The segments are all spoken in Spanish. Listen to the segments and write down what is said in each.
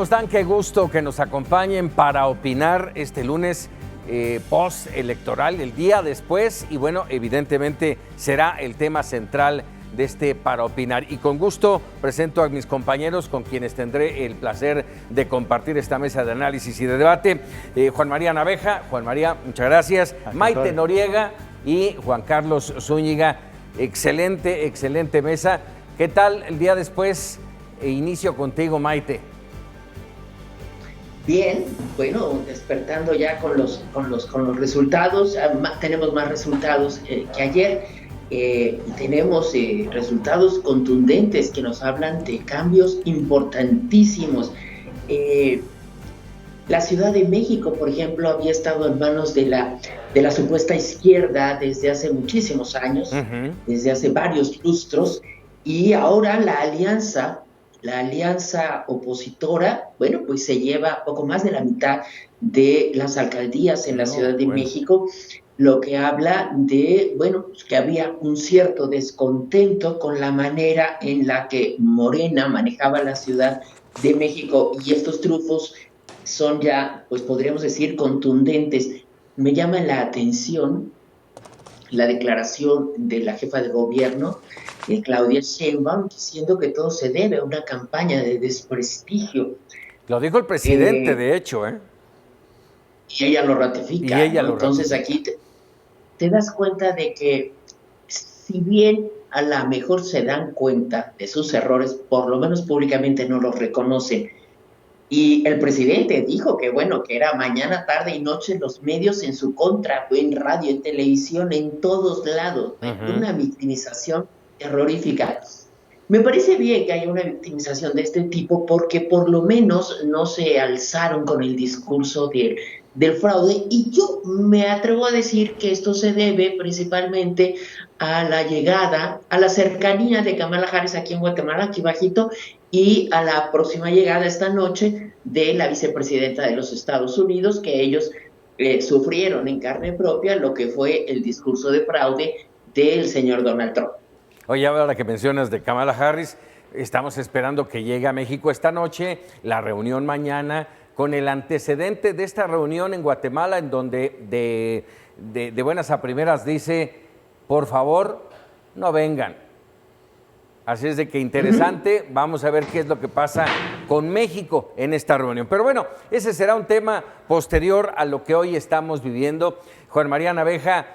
¿Cómo están? Qué gusto que nos acompañen para opinar este lunes post-electoral, el día después, y bueno, evidentemente será el tema central de este Para Opinar. Y con gusto presento a mis compañeros con quienes tendré el placer de compartir esta mesa de análisis y de debate. Juan María Naveja. Juan María, muchas gracias. Maite Noriega y Juan Carlos Zúñiga. Excelente mesa. ¿Qué tal el día después? Inicio contigo, Maite. Bien, bueno, despertando ya con los resultados. Tenemos más resultados que ayer. Tenemos resultados contundentes que nos hablan de cambios importantísimos. La Ciudad de México, por ejemplo, había estado en manos de la supuesta izquierda desde hace muchísimos años, desde hace varios lustros, y ahora la alianza opositora, bueno, pues se lleva poco más de la mitad de las alcaldías en la Ciudad de México, lo que habla de, bueno, pues que había un cierto descontento con la manera en la que Morena manejaba la Ciudad de México, y estos triunfos son ya, pues podríamos decir, contundentes. Me llama la atención la declaración de la jefa de gobierno, Claudia Sheinbaum, diciendo que todo se debe a una campaña de desprestigio. Lo dijo el presidente, de hecho, Y ella lo ratifica. Entonces aquí te das cuenta de que, si bien a lo mejor se dan cuenta de sus errores, por lo menos públicamente no los reconocen. Y el presidente dijo que, bueno, que era mañana, tarde y noche los medios en su contra, en radio, en televisión, en todos lados. Una victimización terrorífica. Me parece bien que haya una victimización de este tipo, porque por lo menos no se alzaron con el discurso del fraude, y yo me atrevo a decir que esto se debe principalmente a la llegada, a la cercanía de Kamala Harris aquí en Guatemala, aquí bajito, y a la próxima llegada esta noche de la vicepresidenta de los Estados Unidos, que ellos sufrieron en carne propia lo que fue el discurso de fraude del señor Donald Trump. Oye, ahora que mencionas de Kamala Harris, estamos esperando que llegue a México esta noche, la reunión mañana, con el antecedente de esta reunión en Guatemala, en donde de buenas a primeras dice, por favor, no vengan. Así es de que interesante, vamos a ver qué es lo que pasa con México en esta reunión. Pero bueno, ese será un tema posterior a lo que hoy estamos viviendo. Juan María Naveja,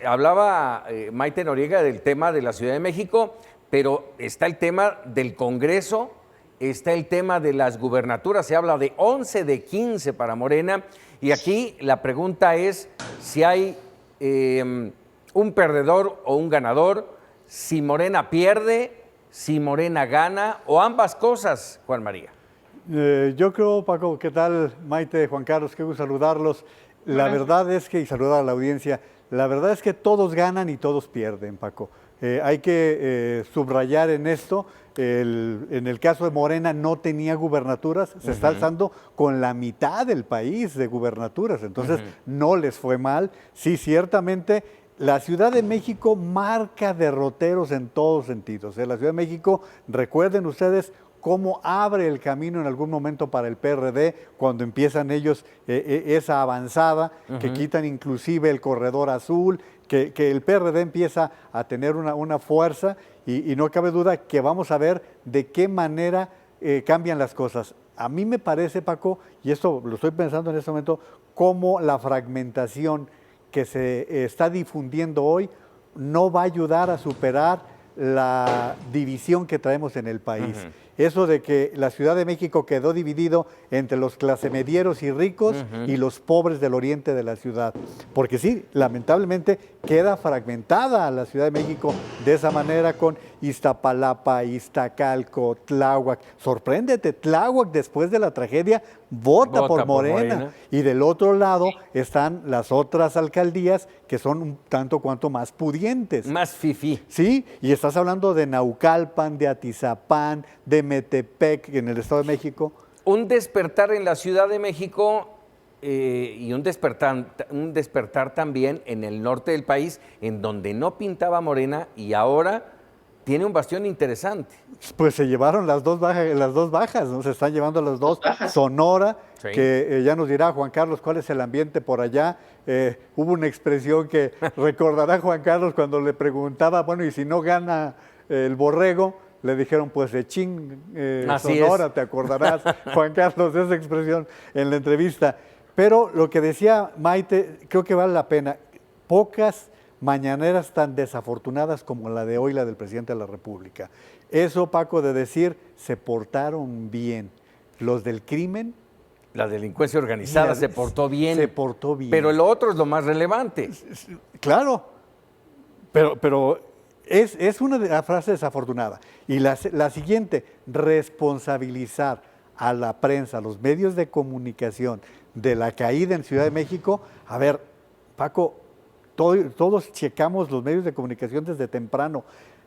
hablaba Maite Noriega del tema de la Ciudad de México, pero está el tema del Congreso, está el tema de las gubernaturas, se habla de 11 de 15 para Morena, y aquí la pregunta es si hay un perdedor o un ganador, si Morena pierde, si Morena gana, o ambas cosas, Juan María. Yo creo, Paco, ¿qué tal? Maite, Juan Carlos, qué gusto saludarlos. La verdad es que, y saludar a la audiencia, la verdad es que todos ganan y todos pierden, Paco. Hay que subrayar en esto, en el caso de Morena no tenía gubernaturas, se está alzando con la mitad del país de gubernaturas, entonces no les fue mal. Sí, ciertamente, la Ciudad de México marca derroteros en todos sentidos. La Ciudad de México, recuerden ustedes, cómo abre el camino en algún momento para el PRD cuando empiezan ellos esa avanzada, que quitan inclusive el corredor azul, que el PRD empieza a tener una fuerza, y no cabe duda que vamos a ver de qué manera cambian las cosas. A mí me parece, Paco, y esto lo estoy pensando en este momento, cómo la fragmentación que se está difundiendo hoy no va a ayudar a superar la división que traemos en el país. Eso de que la Ciudad de México quedó dividido entre los clasemedieros y ricos y los pobres del oriente de la ciudad. Porque sí, lamentablemente queda fragmentada la Ciudad de México de esa manera, con Iztapalapa, Iztacalco, Tláhuac. Sorpréndete, Tláhuac después de la tragedia vota por Morena. Y del otro lado están las otras alcaldías que son un tanto cuanto más pudientes. Más fifí. Sí, y estás hablando de Naucalpan, de Atizapán, de Metepec, en el Estado de México. Un despertar en la Ciudad de México y un despertar también en el norte del país, en donde no pintaba Morena, y ahora tiene un bastión interesante. Pues se llevaron las dos bajas, ¿no? Se están llevando las dos. Sonora, sí, que ya nos dirá Juan Carlos cuál es el ambiente por allá. Hubo una expresión que recordará Juan Carlos cuando le preguntaba, bueno, y si no gana el Borrego, le dijeron, pues de Sonora, te acordarás, Juan Carlos, de esa expresión en la entrevista. Pero lo que decía Maite, creo que vale la pena. Pocas mañaneras tan desafortunadas como la de hoy, la del presidente de la República. Eso, Paco, de decir, se portaron bien. Los del crimen. La delincuencia organizada se portó bien. Se portó bien. Pero lo otro es lo más relevante. Claro, pero es una frase desafortunada. Y la siguiente, responsabilizar a la prensa, a los medios de comunicación de la caída en Ciudad de México. A ver, Paco, todos checamos los medios de comunicación desde temprano.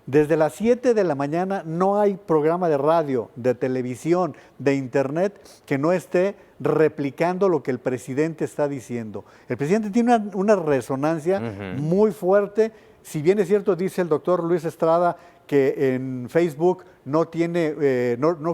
Desde las 7 de la mañana no hay programa de radio, de televisión, de internet que no esté replicando lo que el presidente está diciendo. El presidente tiene una resonancia muy fuerte. Si bien es cierto, dice el doctor Luis Estrada, que en Facebook no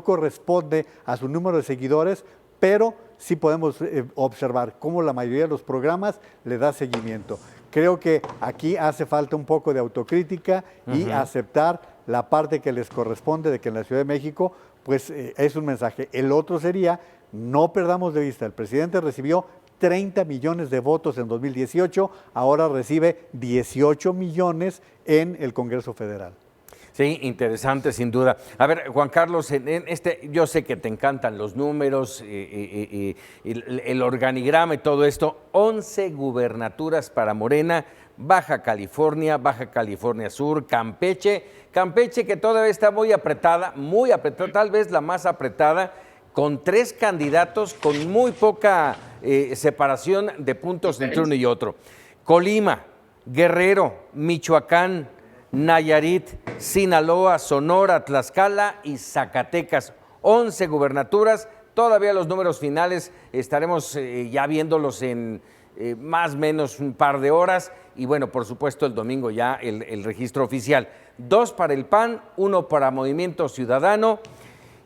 corresponde a su número de seguidores, pero sí podemos observar cómo la mayoría de los programas le da seguimiento. Creo que aquí hace falta un poco de autocrítica y aceptar la parte que les corresponde de que en la Ciudad de México, pues es un mensaje. El otro sería, no perdamos de vista, el presidente recibió 30 millones de votos en 2018, ahora recibe 18 millones en el Congreso Federal. Sí, interesante, sin duda. A ver, Juan Carlos, yo sé que te encantan los números, el organigrama y todo esto. 11 gubernaturas para Morena, Baja California Sur, Campeche que todavía está muy apretada, tal vez la más apretada, con 3 candidatos con muy poca separación de puntos entre uno y otro. Colima, Guerrero, Michoacán, Nayarit, Sinaloa, Sonora, Tlaxcala y Zacatecas. 11 gubernaturas, todavía los números finales estaremos ya viéndolos en más o menos un par de horas y bueno, por supuesto el domingo ya el registro oficial. 2 para el PAN, 1 para Movimiento Ciudadano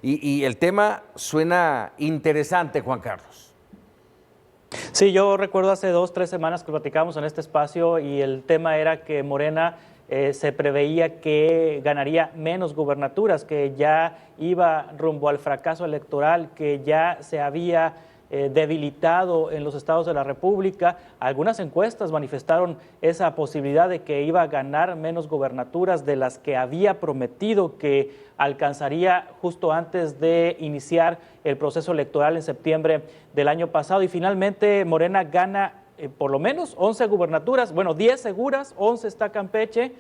y el tema suena interesante, Juan Carlos. Sí, yo recuerdo hace 2 o 3 semanas que platicamos en este espacio y el tema era que Morena se preveía que ganaría menos gubernaturas, que ya iba rumbo al fracaso electoral, que ya se había debilitado en los estados de la República. Algunas encuestas manifestaron esa posibilidad de que iba a ganar menos gubernaturas de las que había prometido que alcanzaría justo antes de iniciar el proceso electoral en septiembre del año pasado. Y finalmente Morena gana por lo menos 11 gubernaturas, bueno, 10 seguras, 11 está Campeche,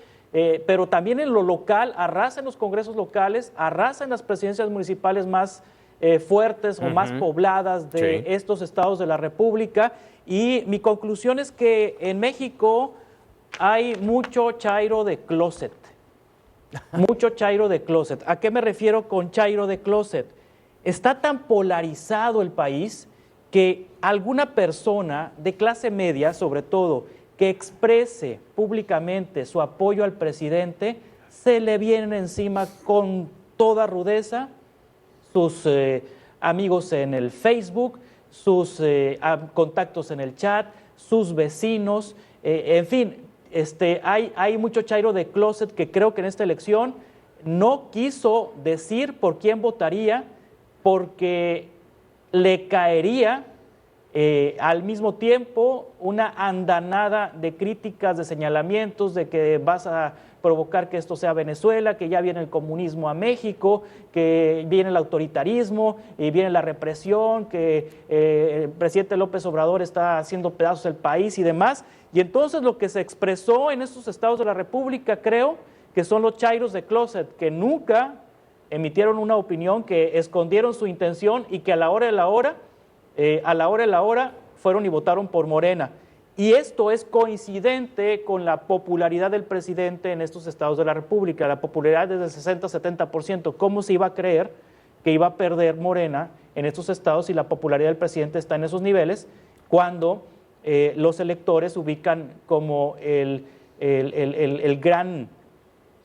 pero también en lo local, arrasa en los congresos locales, arrasa en las presidencias municipales más fuertes o más pobladas de estos estados de la República. Y mi conclusión es que en México hay mucho chairo de closet, mucho chairo de closet. ¿A qué me refiero con chairo de closet? Está tan polarizado el país que alguna persona de clase media, sobre todo, que exprese públicamente su apoyo al presidente, se le vienen encima con toda rudeza sus amigos en el Facebook, sus contactos en el chat, sus vecinos, en fin, hay mucho chairo de closet que creo que en esta elección no quiso decir por quién votaría porque le caería al mismo tiempo una andanada de críticas, de señalamientos, de que vas a provocar que esto sea Venezuela, que ya viene el comunismo a México, que viene el autoritarismo y viene la represión, que el presidente López Obrador está haciendo pedazos el país y demás. Y entonces lo que se expresó en estos estados de la República, creo que son los chairos de closet, que nunca emitieron una opinión, que escondieron su intención y que a la hora de la hora fueron y votaron por Morena. Y esto es coincidente con la popularidad del presidente en estos estados de la República, la popularidad es del 60-70%. ¿Cómo se iba a creer que iba a perder Morena en estos estados si la popularidad del presidente está en esos niveles cuando los electores ubican como el gran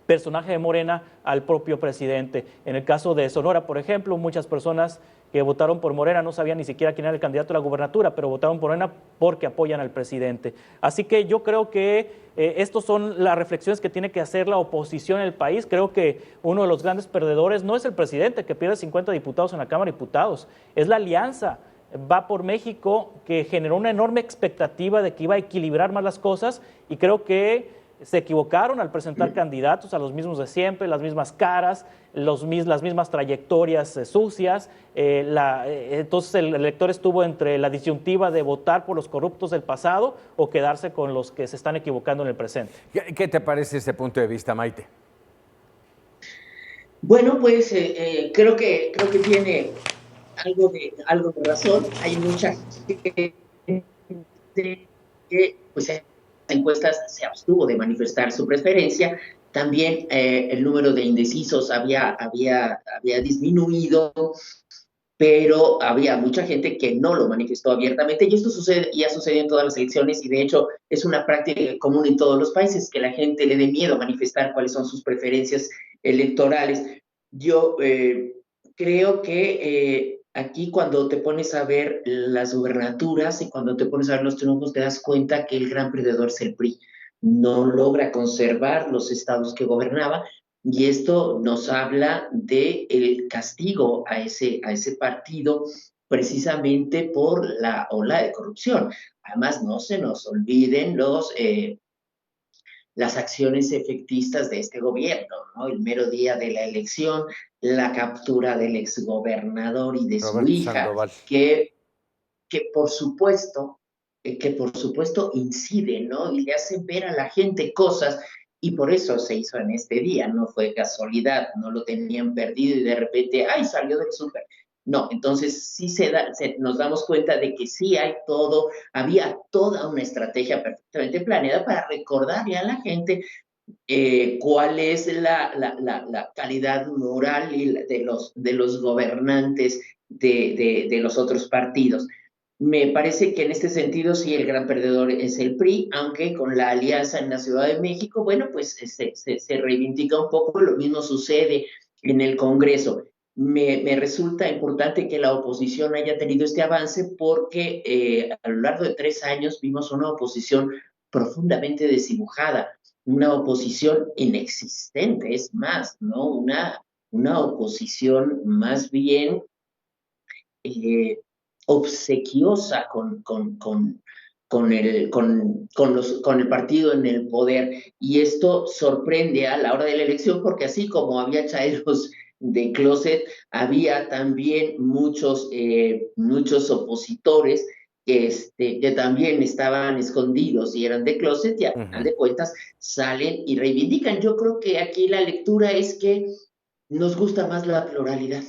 personaje de Morena al propio presidente. En el caso de Sonora, por ejemplo, muchas personas que votaron por Morena no sabían ni siquiera quién era el candidato a la gubernatura, pero votaron por Morena porque apoyan al presidente. Así que yo creo que estas son las reflexiones que tiene que hacer la oposición en el país. Creo que uno de los grandes perdedores no es el presidente, que pierde 50 diputados en la Cámara de Diputados, es la alianza Va por México, que generó una enorme expectativa de que iba a equilibrar más las cosas, y creo que se equivocaron al presentar candidatos a los mismos de siempre, las mismas caras, las mismas trayectorias sucias. Entonces el elector estuvo entre la disyuntiva de votar por los corruptos del pasado o quedarse con los que se están equivocando en el presente. ¿Qué te parece ese punto de vista, Maite? Bueno, pues creo que tiene algo de razón. Hay mucha gente que pues en las encuestas se abstuvo de manifestar su preferencia. También el número de indecisos había disminuido, pero había mucha gente que no lo manifestó abiertamente, y esto ya sucedió en todas las elecciones, y de hecho es una práctica común en todos los países, que la gente le dé miedo a manifestar cuáles son sus preferencias electorales. Yo creo que aquí, cuando te pones a ver las gubernaturas y cuando te pones a ver los triunfos, te das cuenta que el gran perdedor es el PRI. No logra conservar los estados que gobernaba, y esto nos habla del castigo a ese partido, precisamente por la ola de corrupción. Además, no se nos olviden las acciones efectistas de este gobierno, ¿no? El mero día de la elección, la captura del exgobernador y de su hija, Sandoval, que por supuesto incide, ¿no? Y le hacen ver a la gente cosas, y por eso se hizo en este día, no fue casualidad, no lo tenían perdido y de repente, ¡ay!, salió del súper. No, entonces sí nos damos cuenta de que sí había toda una estrategia perfectamente planeada para recordarle a la gente cuál es la calidad moral de los gobernantes de los otros partidos. Me parece que en este sentido sí el gran perdedor es el PRI, aunque con la alianza en la Ciudad de México, bueno, pues se reivindica un poco. Lo mismo sucede en el Congreso. Me resulta importante que la oposición haya tenido este avance, porque a lo largo de 3 años vimos una oposición profundamente desdibujada, una oposición inexistente, es más, ¿no? Una oposición más bien obsequiosa con el partido en el poder, y esto sorprende a la hora de la elección, porque así como había chaeros de closet, había también muchos opositores que también estaban escondidos y eran de closet, y a final de cuentas salen y reivindican. Yo creo que aquí la lectura es que nos gusta más la pluralidad.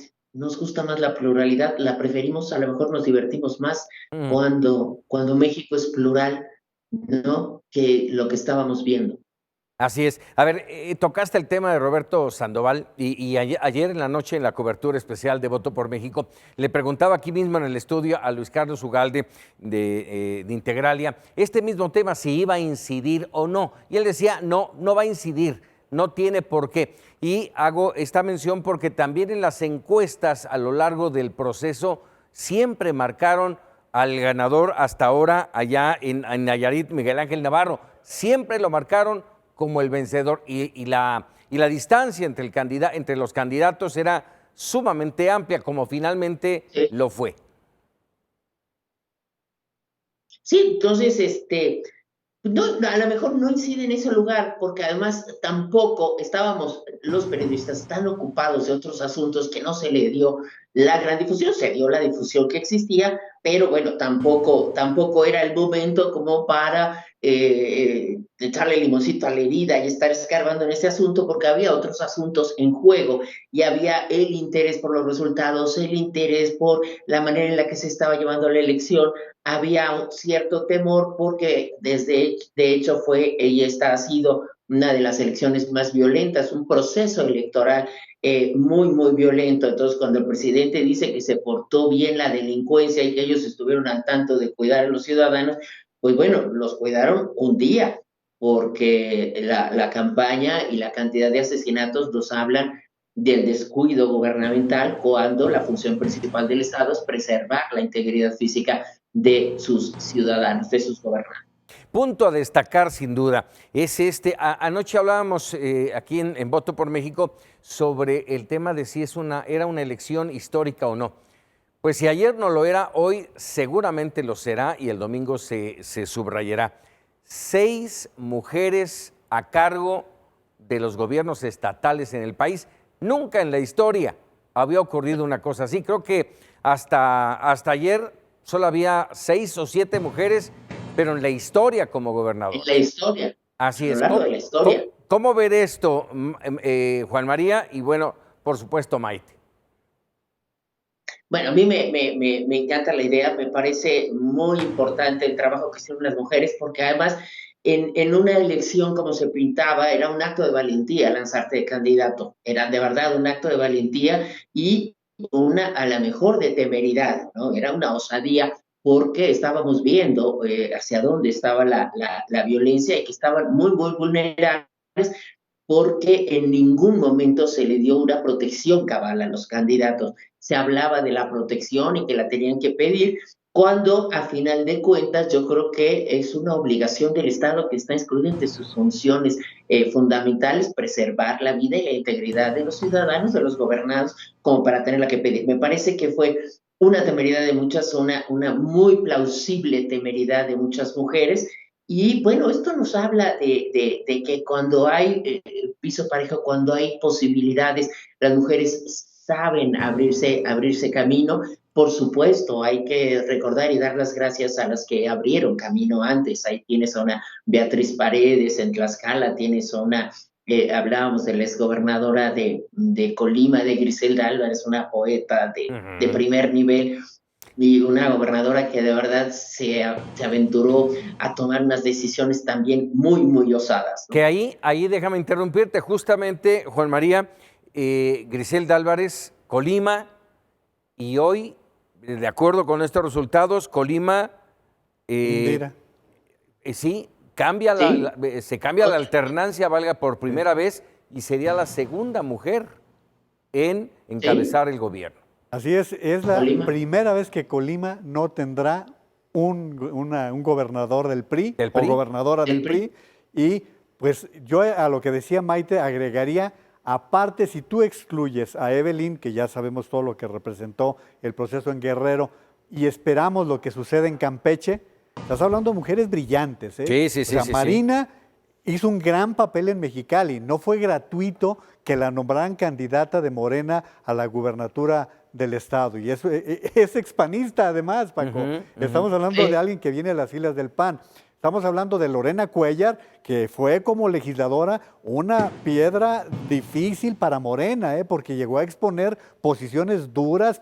La preferimos, a lo mejor nos divertimos más cuando México es plural, ¿no?, que lo que estábamos viendo. Así es. A ver, tocaste el tema de Roberto Sandoval, y ayer en la noche, en la cobertura especial de Voto por México, le preguntaba aquí mismo en el estudio a Luis Carlos Ugalde de Integralia este mismo tema, si iba a incidir o no, y él decía, no va a incidir, no tiene por qué. Y hago esta mención porque también en las encuestas a lo largo del proceso siempre marcaron al ganador hasta ahora allá en Nayarit, Miguel Ángel Navarro, siempre lo marcaron como el vencedor, y la distancia entre los candidatos era sumamente amplia, como finalmente lo fue. Sí, entonces, no, a lo mejor no incide en ese lugar, porque además tampoco estábamos los periodistas tan ocupados de otros asuntos que no se le dio la gran difusión. Se dio la difusión que existía, pero bueno, tampoco era el momento como para echarle limoncito a la herida y estar escarbando en este asunto, porque había otros asuntos en juego, y había el interés por los resultados, el interés por la manera en la que se estaba llevando la elección. Había un cierto temor porque de hecho fue y esta ha sido una de las elecciones más violentas, un proceso electoral muy, muy violento. Entonces, cuando el presidente dice que se portó bien la delincuencia y que ellos estuvieron al tanto de cuidar a los ciudadanos, pues bueno, los cuidaron un día, porque la campaña y la cantidad de asesinatos nos hablan del descuido gubernamental cuando la función principal del Estado es preservar la integridad física de sus ciudadanos, de sus gobernantes. Punto a destacar, sin duda, es anoche hablábamos aquí en Voto por México sobre el tema de si era una elección histórica o no. Pues si ayer no lo era, hoy seguramente lo será y el domingo se subrayará. 6 mujeres a cargo de los gobiernos estatales en el país. Nunca en la historia había ocurrido una cosa así. Creo que hasta ayer solo había 6 o 7 mujeres, pero en la historia como gobernador. En la historia. Así es. A lo largo de la historia. ¿Cómo ver esto, Juan María? Y bueno, por supuesto, Maite. Bueno, a mí me encanta la idea, me parece muy importante el trabajo que hicieron las mujeres, porque además en una elección como se pintaba, era un acto de valentía lanzarte de candidato, era de verdad un acto de valentía y a la mejor de temeridad, ¿no? Era una osadía porque estábamos viendo hacia dónde estaba la violencia y que estaban muy, muy vulnerables porque en ningún momento se le dio una protección cabal a los candidatos. Se hablaba de la protección y que la tenían que pedir, cuando a final de cuentas yo creo que es una obligación del Estado que está excluida entre sus funciones fundamentales preservar la vida y la integridad de los ciudadanos, de los gobernados, como para tenerla que pedir. Me parece que fue una temeridad de muchas, una muy plausible temeridad de muchas mujeres. Y bueno, esto nos habla de que cuando hay piso parejo, cuando hay posibilidades, las mujeres saben abrirse camino. Por supuesto, hay que recordar y dar las gracias a las que abrieron camino antes. Ahí tienes a una Beatriz Paredes en Tlaxcala, tienes a una, hablábamos de la exgobernadora de Colima, de Griselda Álvarez, una poeta de primer nivel, y una gobernadora que de verdad se aventuró a tomar unas decisiones también muy, muy osadas, ¿no? Que ahí déjame interrumpirte, justamente, Juan María, Griselda Álvarez, Colima, y hoy, de acuerdo con estos resultados, Colima, sí, se cambia la alternancia, valga por primera vez, y sería la segunda mujer en encabezar el gobierno. Así es la primera vez que Colima no tendrá un gobernador del PRI o gobernadora del PRI. Y pues yo a lo que decía Maite agregaría, aparte, si tú excluyes a Evelyn, que ya sabemos todo lo que representó el proceso en Guerrero, y esperamos lo que sucede en Campeche, estás hablando de mujeres brillantes, ¿eh? Sí. O sea, Marina hizo un gran papel en Mexicali. No fue gratuito que la nombraran candidata de Morena a la gubernatura del Estado. Y eso es expanista, además, Paco. Estamos hablando de alguien que viene a las filas del PAN. Estamos hablando de Lorena Cuellar, que fue como legisladora una piedra difícil para Morena, porque llegó a exponer posiciones duras,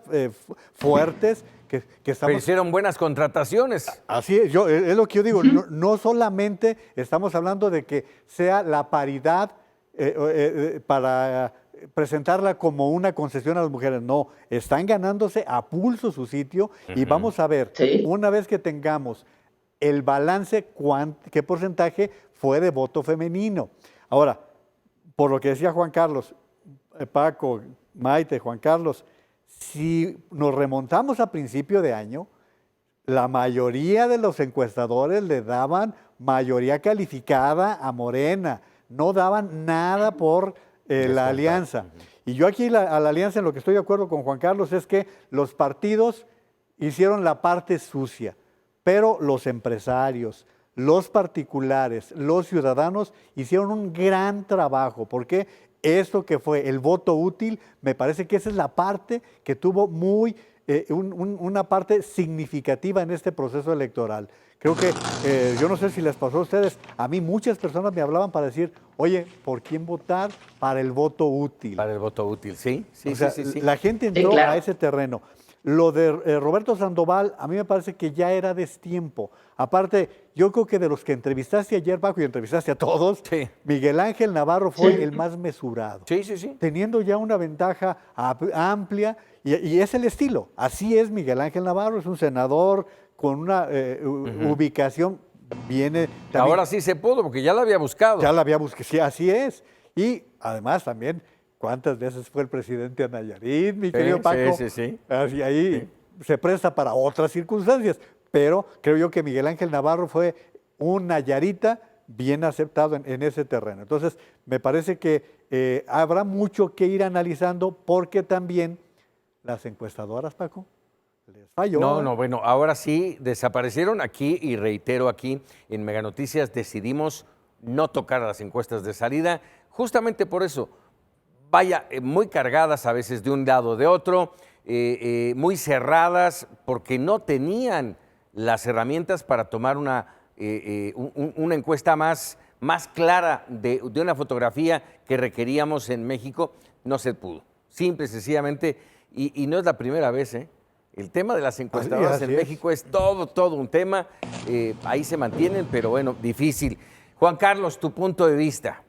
fuertes. Pero hicieron buenas contrataciones. Así es, es lo que yo digo, no solamente estamos hablando de que sea la paridad para presentarla como una concesión a las mujeres, no, están ganándose a pulso su sitio y vamos a ver, una vez que tengamos el balance, qué porcentaje fue de voto femenino. Ahora, por lo que decía Juan Carlos, Paco, Maite, Juan Carlos, si nos remontamos a principio de año, la mayoría de los encuestadores le daban mayoría calificada a Morena, no daban nada por la alianza. Y yo aquí a la alianza, en lo que estoy de acuerdo con Juan Carlos, es que los partidos hicieron la parte sucia, pero los empresarios, los particulares, los ciudadanos hicieron un gran trabajo, porque esto que fue el voto útil, me parece que esa es la parte que tuvo una parte significativa en este proceso electoral. Creo que, yo no sé si les pasó a ustedes, a mí muchas personas me hablaban para decir, oye, ¿por quién votar? Para el voto útil. Para el voto útil, sí. La gente entró a ese terreno. Lo de Roberto Sandoval, a mí me parece que ya era destiempo. Aparte, yo creo que de los que entrevistaste ayer, Paco, y entrevistaste a todos, Miguel Ángel Navarro fue el más mesurado. Sí. Teniendo ya una ventaja amplia, y es el estilo. Así es Miguel Ángel Navarro, es un senador con una ubicación viene... También, ahora sí se pudo, porque ya la había buscado. Ya la había buscado, sí, así es. Y además también, ¿cuántas veces fue el presidente a Nayarit, mi querido Paco? Sí. Así ahí se presta para otras circunstancias, pero creo yo que Miguel Ángel Navarro fue un nayarita bien aceptado en ese terreno. Entonces, me parece que habrá mucho que ir analizando, porque también las encuestadoras, Paco, les falló. No, bueno, ahora sí desaparecieron aquí, y reitero aquí en Mega Noticias, decidimos no tocar las encuestas de salida, justamente por eso, vaya, muy cargadas a veces de un lado o de otro, muy cerradas, porque no tenían las herramientas para tomar una encuesta más clara de una fotografía que requeríamos en México. No se pudo, simple y sencillamente, y no es la primera vez, ¿eh? El tema de las encuestadoras en México es todo un tema, ahí se mantienen, pero bueno, difícil. Juan Carlos, tu punto de vista.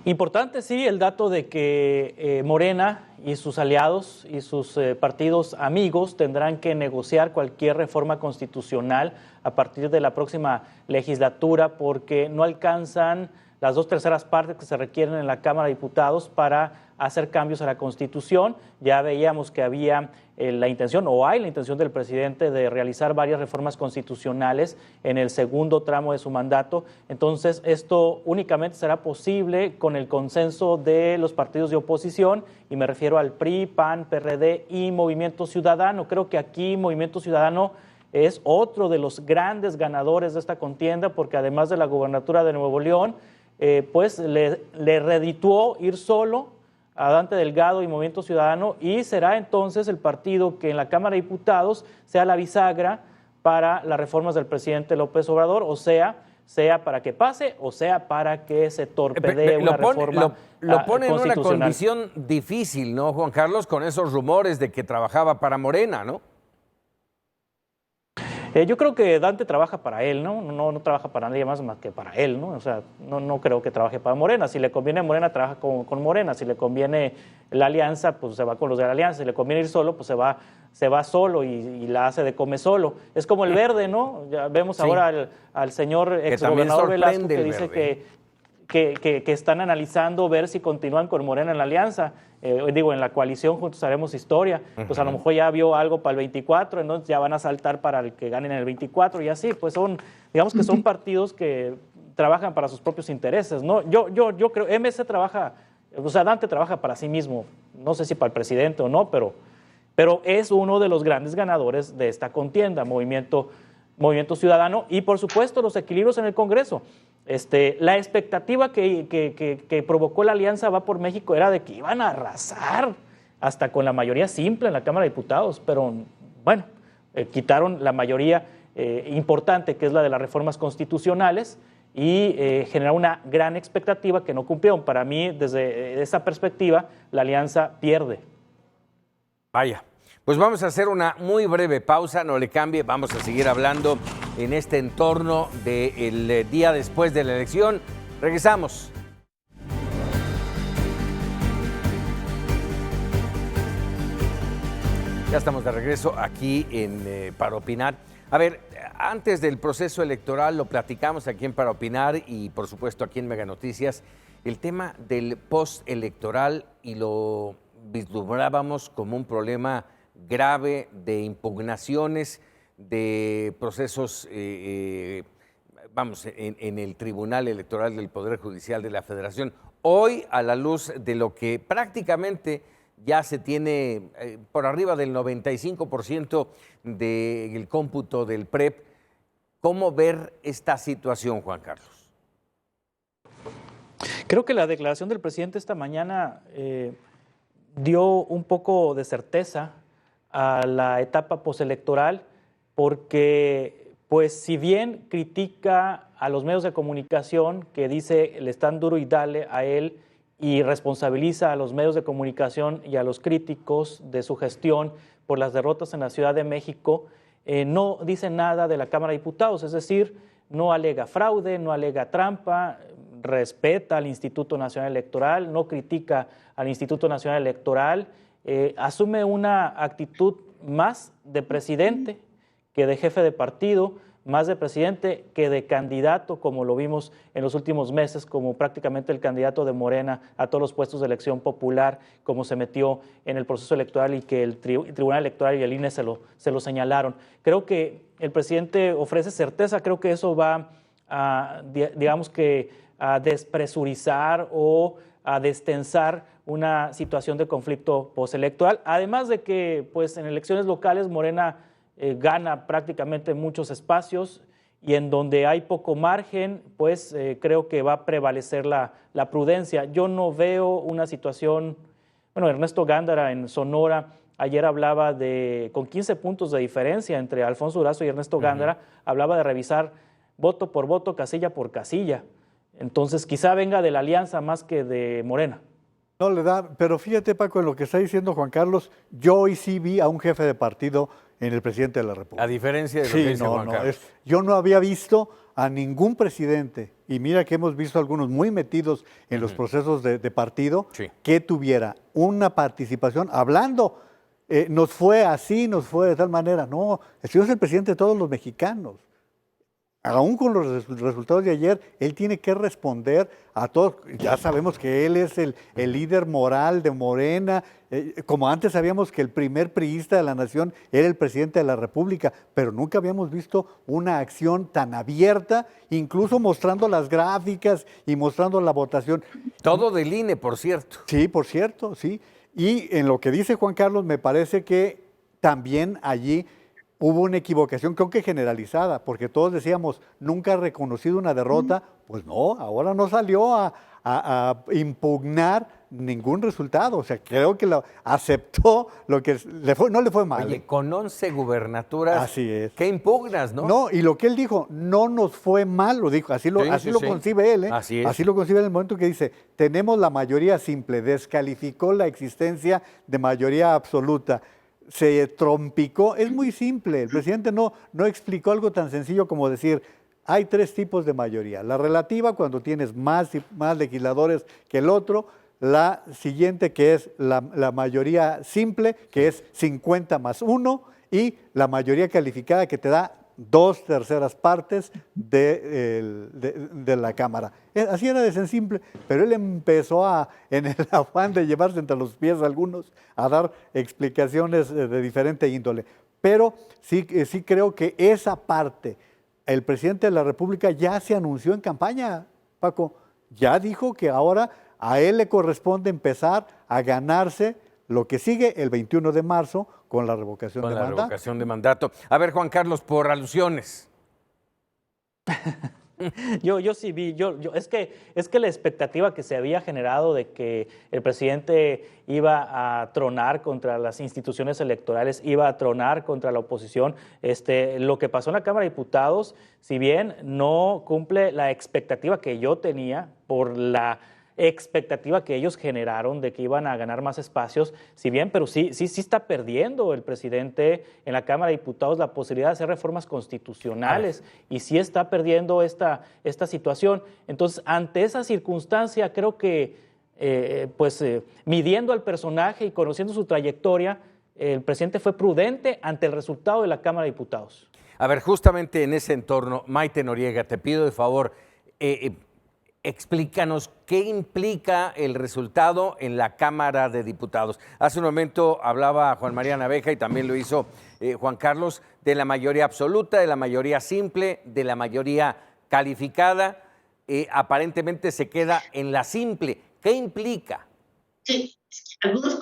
Importante, sí, el dato de que Morena y sus aliados y sus partidos amigos tendrán que negociar cualquier reforma constitucional a partir de la próxima legislatura, porque no alcanzan las 2/3 partes que se requieren en la Cámara de Diputados para hacer cambios a la Constitución. Ya veíamos que había la intención, o hay la intención del presidente, de realizar varias reformas constitucionales en el segundo tramo de su mandato. Entonces, esto únicamente será posible con el consenso de los partidos de oposición, y me refiero al PRI, PAN, PRD y Movimiento Ciudadano. Creo que aquí Movimiento Ciudadano es otro de los grandes ganadores de esta contienda, porque además de la gubernatura de Nuevo León, pues le redituó ir solo a Dante Delgado y Movimiento Ciudadano, y será entonces el partido que en la Cámara de Diputados sea la bisagra para las reformas del presidente López Obrador, o sea para que pase, o sea para que se torpedee una reforma lo pone en una constitucional. condición difícil, ¿no, Juan Carlos? Con esos rumores de que trabajaba para Morena, ¿no? Yo creo que Dante trabaja para él, ¿no? No trabaja para nadie más que para él, ¿no? O sea, no creo que trabaje para Morena. Si le conviene a Morena, trabaja con Morena. Si le conviene la alianza, pues se va con los de la alianza. Si le conviene ir solo, pues se va solo y la hace de come solo. Es como el Verde, ¿no? Ya vemos ahora al señor exgobernador Velasco, que dice que están analizando ver si continúan con Morena en la alianza. En la coalición Juntos Haremos Historia. Pues a lo mejor ya vio algo para el 24, entonces ya van a saltar para el que ganen el 24, y así, pues digamos que son partidos que trabajan para sus propios intereses, ¿no? Yo creo, MC trabaja, o sea, Dante trabaja para sí mismo, no sé si para el presidente o no, pero es uno de los grandes ganadores de esta contienda, Movimiento Ciudadano, y por supuesto los equilibrios en el Congreso. La expectativa que provocó la alianza Va por México era de que iban a arrasar hasta con la mayoría simple en la Cámara de Diputados, pero bueno, quitaron la mayoría importante, que es la de las reformas constitucionales, y generaron una gran expectativa que no cumplieron. Para mí, desde esa perspectiva, la alianza pierde. Vaya. Pues vamos a hacer una muy breve pausa, no le cambie, vamos a seguir hablando en este entorno del día después de la elección. Regresamos. Ya estamos de regreso aquí Para Opinar. A ver, antes del proceso electoral lo platicamos aquí en Para Opinar y por supuesto aquí en Mega Noticias, el tema del postelectoral, y lo vislumbrábamos como un problema grave de impugnaciones, de procesos, en el Tribunal Electoral del Poder Judicial de la Federación. Hoy, a la luz de lo que prácticamente ya se tiene por arriba del 95% del cómputo del PREP, ¿cómo ver esta situación, Juan Carlos? Creo que la declaración del presidente esta mañana dio un poco de certeza a la etapa postelectoral, porque pues si bien critica a los medios de comunicación, que dice le están duro y dale a él, y responsabiliza a los medios de comunicación y a los críticos de su gestión por las derrotas en la Ciudad de México, no dice nada de la Cámara de Diputados, es decir, no alega fraude, no alega trampa, respeta al Instituto Nacional Electoral, no critica al Instituto Nacional Electoral, asume una actitud más de presidente que de jefe de partido, más de presidente que de candidato, como lo vimos en los últimos meses, como prácticamente el candidato de Morena a todos los puestos de elección popular, como se metió en el proceso electoral y que el Tribunal Electoral y el INE se lo señalaron. Creo que el presidente ofrece certeza, creo que eso va a, digamos que, a despresurizar o a destensar una situación de conflicto postelectoral, además de que pues, en elecciones locales Morena gana prácticamente muchos espacios y en donde hay poco margen, pues creo que va a prevalecer la prudencia. Yo no veo una situación, bueno, Ernesto Gándara en Sonora ayer hablaba con 15 puntos de diferencia entre Alfonso Durazo y Ernesto Gándara, hablaba de revisar voto por voto, casilla por casilla. Entonces quizá venga de la alianza más que de Morena. No le da, pero fíjate Paco, en lo que está diciendo Juan Carlos, yo hoy sí vi a un jefe de partido en el presidente de la República. A diferencia de lo que dice Juan Carlos. Yo no había visto a ningún presidente, y mira que hemos visto algunos muy metidos en los procesos de partido, que tuviera una participación hablando, nos fue así, nos fue de tal manera. No, el señor es el presidente de todos los mexicanos. Aún con los resultados de ayer, él tiene que responder a todos. Ya sabemos que él es el líder moral de Morena, como antes sabíamos que el primer priista de la nación era el presidente de la República, pero nunca habíamos visto una acción tan abierta, incluso mostrando las gráficas y mostrando la votación. Todo del INE, por cierto. Sí, por cierto, sí. Y en lo que dice Juan Carlos, me parece que también allí hubo una equivocación, creo que generalizada, porque todos decíamos, nunca ha reconocido una derrota. Pues no, ahora no salió a impugnar ningún resultado. O sea, creo que aceptó lo que no le fue mal. Oye, con 11 gubernaturas, así es. ¿Qué impugnas, no? No, y lo que él dijo, no nos fue mal, lo dijo, así lo concibe él. Así es. Así lo concibe en el momento que dice, tenemos la mayoría simple, descalificó la existencia de mayoría absoluta. Se trompicó, es muy simple, el presidente no explicó algo tan sencillo como decir, hay 3 tipos de mayoría, la relativa cuando tienes más legisladores que el otro, la siguiente que es la mayoría simple, que es 50 más 1, y la mayoría calificada que te da 2/3 partes de la Cámara. Así era de simple, pero él empezó en el afán de llevarse entre los pies a algunos, a dar explicaciones de diferente índole. Pero sí creo que esa parte, el presidente de la República ya se anunció en campaña, Paco, ya dijo que ahora a él le corresponde empezar a ganarse lo que sigue el 21 de marzo con la revocación de mandato. Con la revocación de mandato. A ver, Juan Carlos, por alusiones. Yo sí vi, es que la expectativa que se había generado de que el presidente iba a tronar contra las instituciones electorales, iba a tronar contra la oposición, lo que pasó en la Cámara de Diputados, si bien no cumple la expectativa que yo tenía por la expectativa que ellos generaron de que iban a ganar más espacios, si bien, pero sí está perdiendo el presidente en la Cámara de Diputados la posibilidad de hacer reformas constitucionales y sí está perdiendo esta situación. Entonces, ante esa circunstancia, creo que midiendo al personaje y conociendo su trayectoria, el presidente fue prudente ante el resultado de la Cámara de Diputados. A ver, justamente en ese entorno, Maite Noriega, te pido de favor, explícanos qué implica el resultado en la Cámara de Diputados. Hace un momento hablaba Juan María Naveja y también lo hizo Juan Carlos, de la mayoría absoluta, de la mayoría simple, de la mayoría calificada. Aparentemente se queda en la simple. ¿Qué implica? Sí, algunos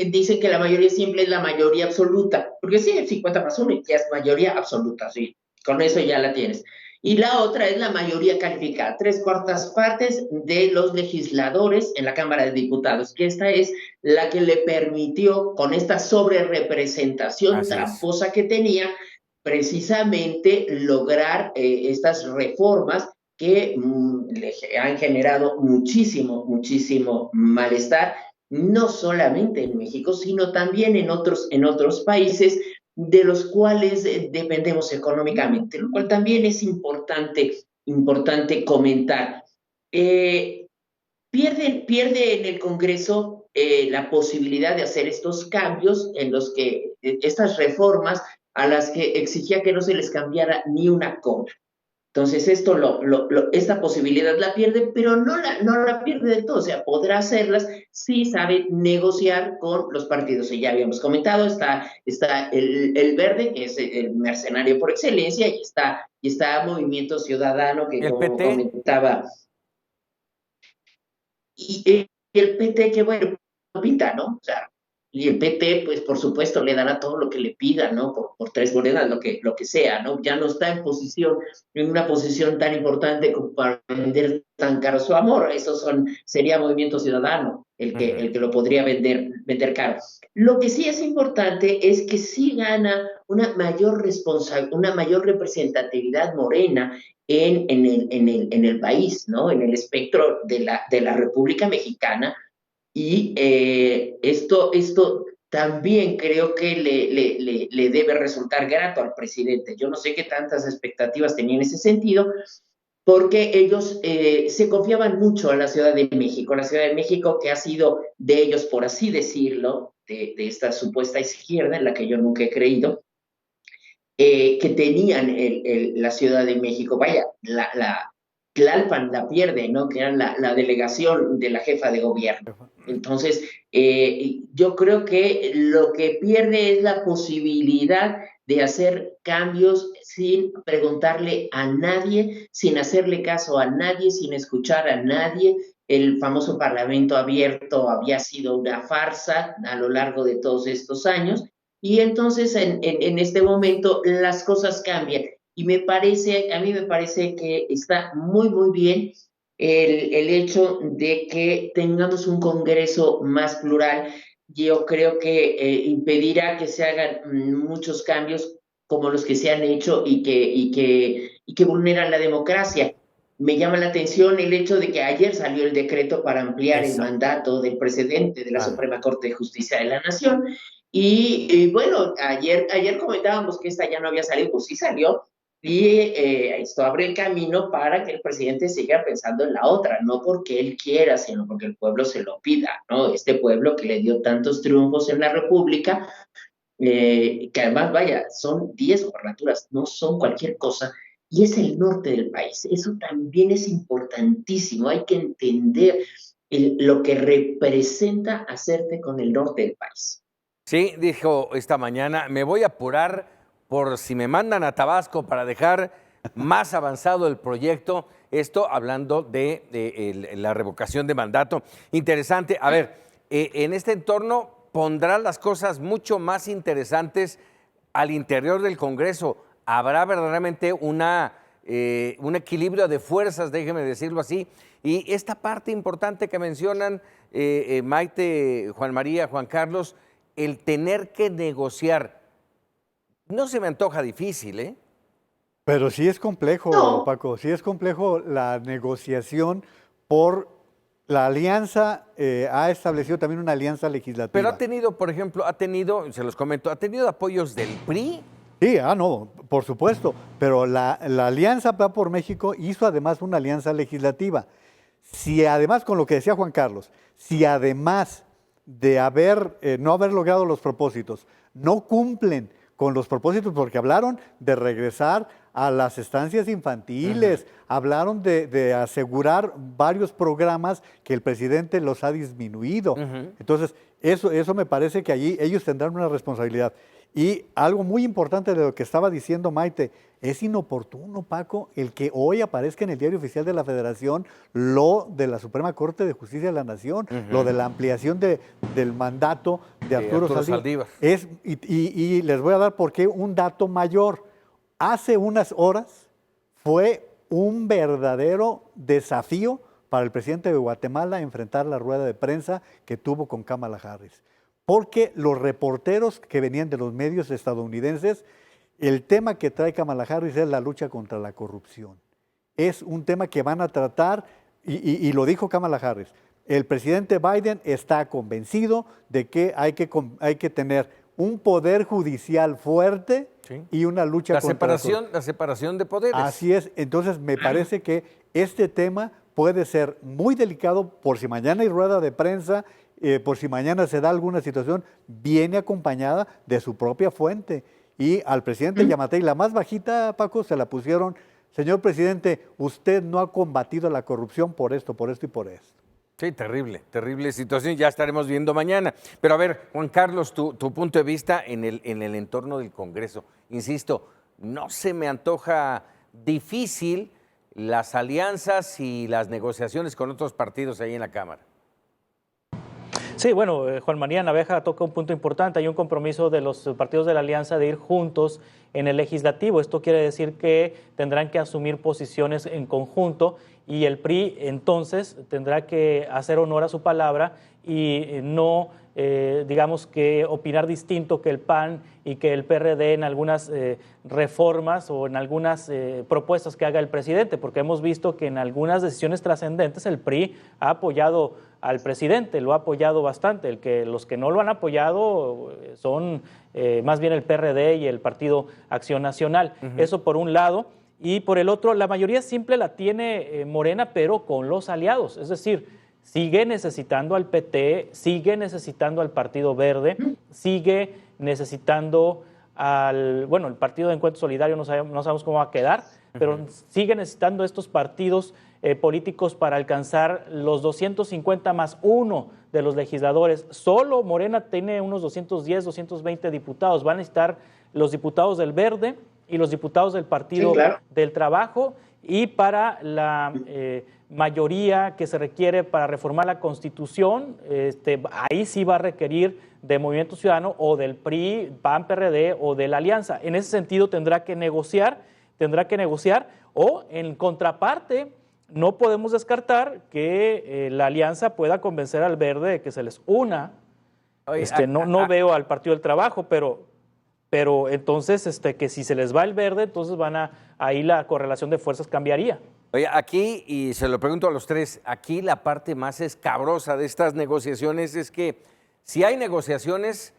dicen que la mayoría simple es la mayoría absoluta, porque sí, el 50 más 1 ya es mayoría absoluta, sí, con eso ya la tienes. Y la otra es la mayoría calificada, 3/4 partes de los legisladores en la Cámara de Diputados, que esta es la que le permitió, con esta sobrerepresentación tramposa que tenía, precisamente lograr estas reformas que le han generado muchísimo malestar, no solamente en México, sino también en otros países de los cuales dependemos económicamente, lo cual también es importante comentar. Pierde en el Congreso la posibilidad de hacer estos cambios en los que estas reformas a las que exigía que no se les cambiara ni una coma. Entonces, esta posibilidad la pierde, pero no la pierde del todo. O sea, podrá hacerlas si sabe negociar con los partidos. Y ya habíamos comentado, está el Verde, que es el mercenario por excelencia, y está Movimiento Ciudadano, que ¿El como PT? comentaba. Y el PT, que bueno, pinta, ¿no? O sea, y el PT, pues por supuesto, le dará todo lo que le pida, ¿no? Por 3 monedas, lo que sea, ¿no? Ya no está en una posición tan importante como para vender tan caro su amor. Sería Movimiento Ciudadano el que lo podría vender caro. Lo que sí es importante es que sí gana una mayor representatividad Morena en el país, ¿no? En el espectro de la República Mexicana. Y esto también creo que le debe resultar grato al presidente. Yo no sé qué tantas expectativas tenía en ese sentido, porque ellos se confiaban mucho a la Ciudad de México que ha sido de ellos, por así decirlo, de esta supuesta izquierda en la que yo nunca he creído, que tenían la Ciudad de México. Vaya, Tlalpan la pierde, ¿no? Que era la delegación de la jefa de gobierno. Entonces, yo creo que lo que pierde es la posibilidad de hacer cambios sin preguntarle a nadie, sin hacerle caso a nadie, sin escuchar a nadie. El famoso Parlamento abierto había sido una farsa a lo largo de todos estos años, y entonces en este momento las cosas cambian. Y a mí me parece que está muy, muy bien el hecho de que tengamos un Congreso más plural. Yo creo que impedirá que se hagan muchos cambios como los que se han hecho y que vulneran la democracia. Me llama la atención el hecho de que ayer salió el decreto para ampliar el mandato del presidente de la Suprema Corte de Justicia de la Nación. Y bueno, ayer comentábamos que esta ya no había salido, pues sí salió, y esto abre el camino para que el presidente siga pensando en la otra, no porque él quiera, sino porque el pueblo se lo pida, ¿no? Este pueblo que le dio tantos triunfos en la República, que además, vaya, son 10 gobernaturas, no son cualquier cosa, y es el norte del país. Eso también es importantísimo, hay que entender lo que representa hacerte con el norte del país. Sí, dijo esta mañana, me voy a apurar por si me mandan a Tabasco para dejar más avanzado el proyecto. Esto hablando de la revocación de mandato. Interesante. A ver, en este entorno pondrán las cosas mucho más interesantes al interior del Congreso. Habrá verdaderamente un equilibrio de fuerzas, déjeme decirlo así. Y esta parte importante que mencionan Maite, Juan María, Juan Carlos, el tener que negociar, no se me antoja difícil, ¿eh? Pero sí es complejo, no. Paco, sí es complejo la negociación por la alianza, ha establecido también una alianza legislativa. Pero ha tenido, por ejemplo, se los comento, ha tenido apoyos del PRI. Sí, no, por supuesto, pero la Alianza Va por México hizo además una alianza legislativa. Si además, con lo que decía Juan Carlos, si además de no haber logrado los propósitos, no cumplen con los propósitos, porque hablaron de regresar a las estancias infantiles, hablaron de asegurar varios programas que el presidente los ha disminuido. Entonces, eso me parece que allí ellos tendrán una responsabilidad. Y algo muy importante de lo que estaba diciendo Maite, es inoportuno, Paco, el que hoy aparezca en el Diario Oficial de la Federación lo de la Suprema Corte de Justicia de la Nación, lo de la ampliación del mandato de Arturo Saldívar. Y les voy a dar por qué un dato mayor. Hace unas horas fue un verdadero desafío para el presidente de Guatemala enfrentar la rueda de prensa que tuvo con Kamala Harris. Porque los reporteros que venían de los medios estadounidenses, el tema que trae Kamala Harris es la lucha contra la corrupción. Es un tema que van a tratar, y lo dijo Kamala Harris, el presidente Biden está convencido de que hay que tener un poder judicial fuerte, sí, y una lucha contra la separación de poderes. Así es. Entonces me parece que este tema puede ser muy delicado por si mañana hay rueda de prensa, por si mañana se da alguna situación, viene acompañada de su propia fuente. y al presidente Yamatei, la más bajita, Paco, se la pusieron: señor presidente, usted no ha combatido la corrupción por esto y por esto. Sí, terrible situación, ya estaremos viendo mañana. Pero a ver, Juan Carlos, tu punto de vista en el entorno del Congreso. Insisto, no se me antoja difícil las alianzas y las negociaciones con otros partidos ahí en la Cámara. Sí, bueno, Juan María Naveja toca un punto importante. Hay un compromiso de los partidos de la alianza de ir juntos en el legislativo. Esto quiere decir que tendrán que asumir posiciones en conjunto y el PRI entonces tendrá que hacer honor a su palabra y no, digamos, que opinar distinto que el PAN y que el PRD en algunas reformas o en algunas propuestas que haga el presidente, porque hemos visto que en algunas decisiones trascendentes el PRI ha apoyado al presidente, lo ha apoyado bastante. Los que no lo han apoyado son más bien el PRD y el Partido Acción Nacional. Eso por un lado. Y por el otro, la mayoría simple la tiene Morena, pero con los aliados. Es decir, sigue necesitando al PT, sigue necesitando al Partido Verde, sigue necesitando el Partido de Encuentro Solidario, no sabemos cómo va a quedar, pero sigue necesitando estos partidos políticos para alcanzar los 250 más uno de los legisladores. Solo Morena tiene unos 210, 220 diputados. Van a necesitar los diputados del Verde y los diputados del Partido del Trabajo, y para la mayoría que se requiere para reformar la Constitución, ahí sí va a requerir de Movimiento Ciudadano o del PRI, PAN, PRD o de la Alianza. En ese sentido tendrá que negociar, o en contraparte no podemos descartar que la Alianza pueda convencer al Verde de que se les una. No veo al Partido del Trabajo, pero entonces que si se les va el Verde, entonces ahí la correlación de fuerzas cambiaría. Oye, aquí, y se lo pregunto a los tres, aquí la parte más escabrosa de estas negociaciones es que si hay negociaciones,